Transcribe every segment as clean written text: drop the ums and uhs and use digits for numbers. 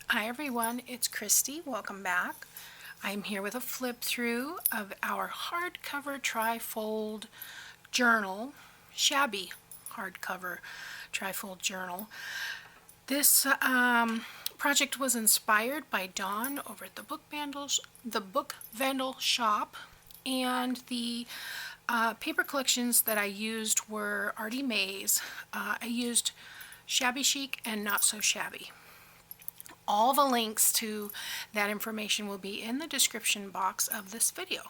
Hi everyone, it's Kristi. Welcome back. I'm here with a flip through of our hardcover trifold journal, Shabby hardcover trifold journal. This project was inspired by Dawn over at the Book Vandal shop, and the paper collections that I used were Artymaze. I used Shabby Chic and Not So Shabby. All the links to that information will be in the description box of this video.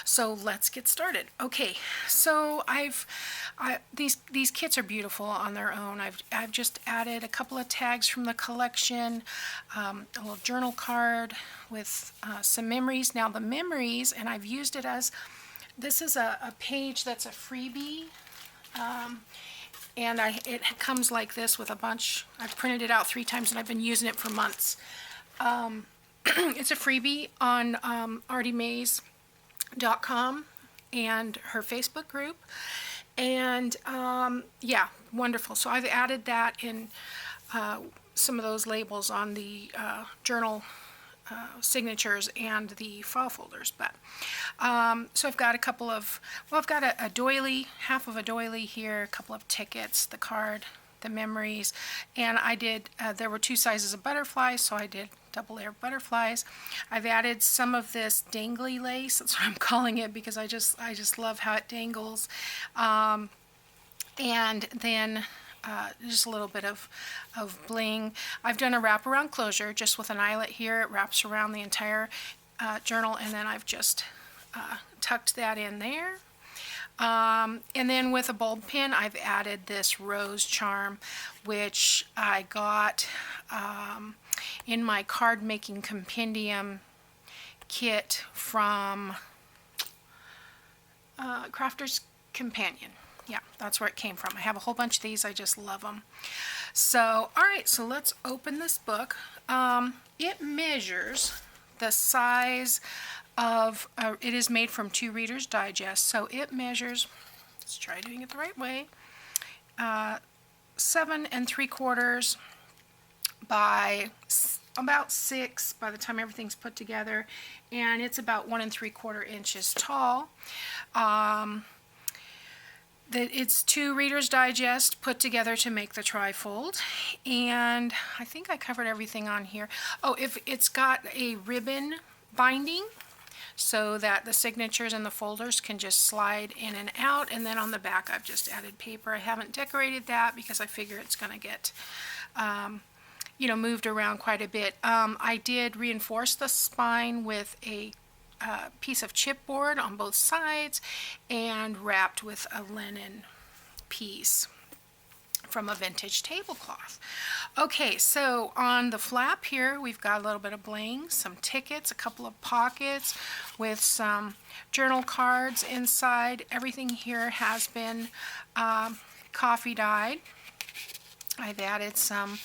So let's get started. Okay, so these kits are beautiful on their own. I've just added a couple of tags from the collection, a little journal card with some memories. Now the memories, and I've used it as, this is a page that's a freebie. And it comes like this with a bunch. I've printed it out 3 times and I've been using it for months. It's a freebie on Artymaze.com and her Facebook group. And yeah, wonderful. So I've added that in some of those labels on the journal signatures and the file folders. But so I've got a couple of, well, I've got a doily, half of a doily here, a couple of tickets, the card, the memories, and I did, there were 2 sizes of butterflies, so I did double layer butterflies. I've added some of this dangly lace, that's what I'm calling it, because I just love how it dangles. And then just a little bit of bling. I've done a wraparound closure just with an eyelet here. It wraps around the entire journal, and then I've just tucked that in there. And then with a bulb pin, I've added this rose charm, which I got in my card making compendium kit from Crafter's Companion. Yeah, that's where it came from. I have a whole bunch of these. I just love them. So, all right, so let's open this book. It measures the size of, it is made from 2 Reader's Digest, so it measures, let's try doing it the right way, 7 3/4 by about 6 by the time everything's put together, and it's about 1 3/4 inches tall. It's 2 Reader's Digest put together to make the trifold, and I think I covered everything on here. Oh, if it's got a ribbon binding so that the signatures and the folders can just slide in and out, and then on the back I've just added paper. I haven't decorated that because I figure it's going to get you know, moved around quite a bit. I did reinforce the spine with a piece of chipboard on both sides and wrapped with a linen piece from a vintage tablecloth. Okay, so on the flap here we've got a little bit of bling, some tickets, a couple of pockets with some journal cards inside. Everything here has been coffee dyed. I've added some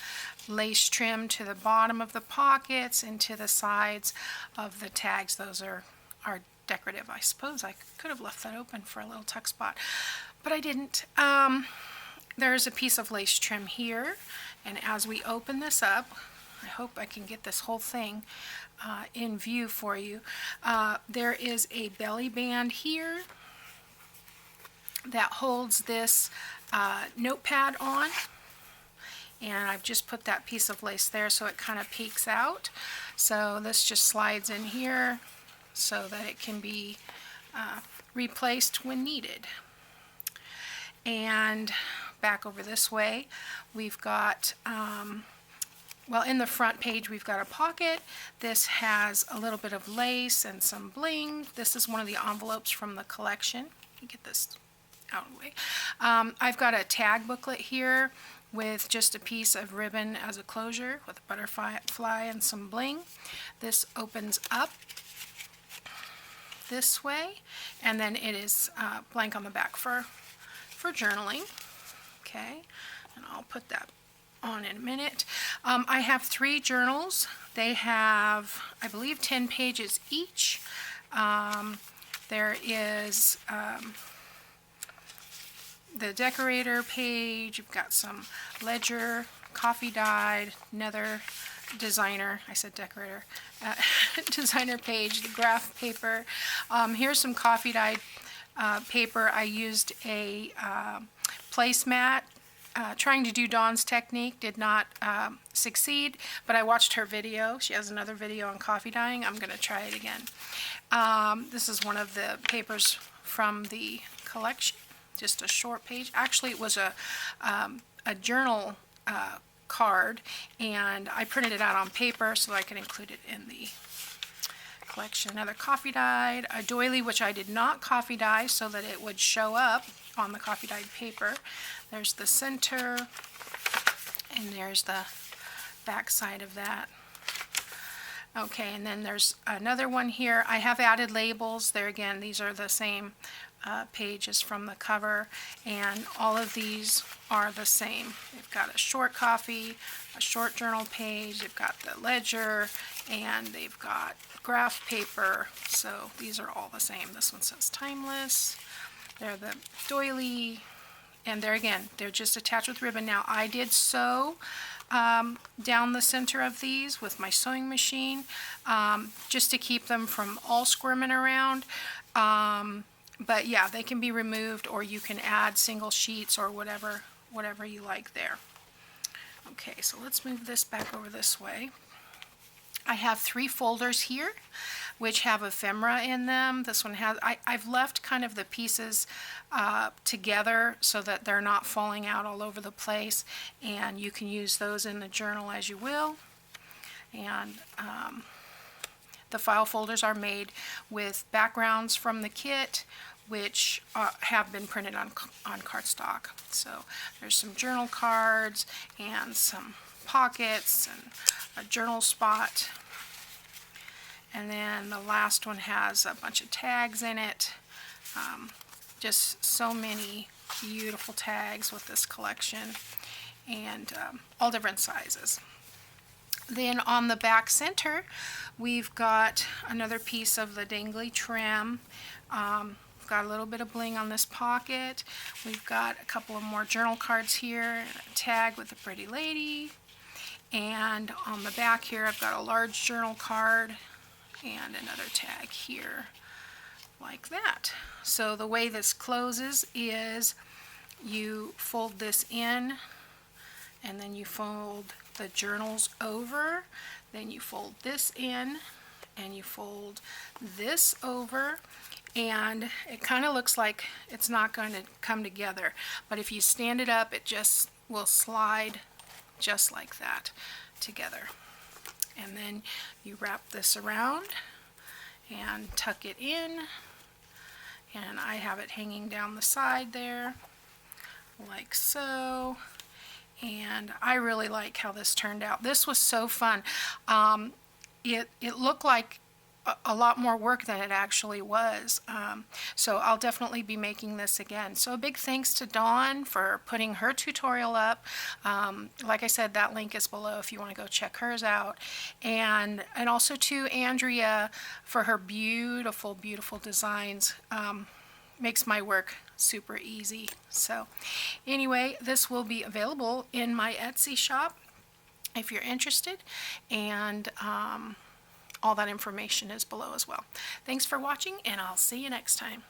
lace trim to the bottom of the pockets and to the sides of the tags. Those are decorative. I suppose I could have left that open for a little tuck spot, but I didn't. There's a piece of lace trim here, and as we open this up, I hope I can get this whole thing in view for you. There is a belly band here that holds this notepad on, and I've just put that piece of lace there so it kind of peeks out. So this just slides in here so that it can be replaced when needed. And back over this way we've got, well, in the front page we've got a pocket. This has a little bit of lace and some bling. This is one of the envelopes from the collection. Let me get this out of the way. I've got a tag booklet here with just a piece of ribbon as a closure with a butterfly and some bling. This opens up this way, and then it is blank on the back for journaling. Okay, and I'll put that on in a minute. I have 3 journals. They have, I believe, 10 pages each. There is the decorator page. You've got some ledger, coffee dyed, another designer, I said decorator, designer page, the graph paper. Here's some coffee dyed paper. I used a placemat. Trying to do Dawn's technique, did not succeed, but I watched her video. She has another video on coffee dyeing. I'm going to try it again. This is one of the papers from the collection, just a short page. Actually, it was a journal card, and I printed it out on paper so I could include it in the collection. Another coffee dyed, a doily, which I did not coffee dye so that it would show up on the coffee dyed paper. There's the center, and there's the back side of that. Okay, and then there's another one here. I have added labels there again. These are the same pages from the cover, and all of these are the same. They've got a short coffee, a short journal page, they've got the ledger, and they've got graph paper. So these are all the same. This one says timeless. They're the doily, and there again, they're just attached with ribbon. Now I did sew down the center of these with my sewing machine, just to keep them from all squirming around. But yeah, they can be removed, or you can add single sheets or whatever you like there. Okay, so let's move this back over this way. I have 3 folders here which have ephemera in them. This one has, I've left kind of the pieces together so that they're not falling out all over the place, and you can use those in the journal as you will. And the file folders are made with backgrounds from the kit, which have been printed on cardstock. So there's some journal cards and some pockets and a journal spot. And then the last one has a bunch of tags in it. Just so many beautiful tags with this collection, and all different sizes. Then on the back center, we've got another piece of the dangly trim. Got a little bit of bling on this pocket. We've got a couple of more journal cards here, a tag with a pretty lady. And on the back here, I've got a large journal card and another tag here, like that. So the way this closes is you fold this in, and then you fold the journals over, then you fold this in, and you fold this over, and it kind of looks like it's not going to come together, but if you stand it up, it just will slide just like that together. And then you wrap this around and tuck it in, and I have it hanging down the side there like so. And I really like how this turned out. This was so fun. It looked like a lot more work than it actually was. So I'll definitely be making this again. So a big thanks to Dawn for putting her tutorial up. Like I said, that link is below if you want to go check hers out. And also to Andrea for her beautiful, beautiful designs. Makes my work super easy. So anyway, this will be available in my Etsy shop if you're interested, and all that information is below as well. Thanks for watching, and I'll see you next time.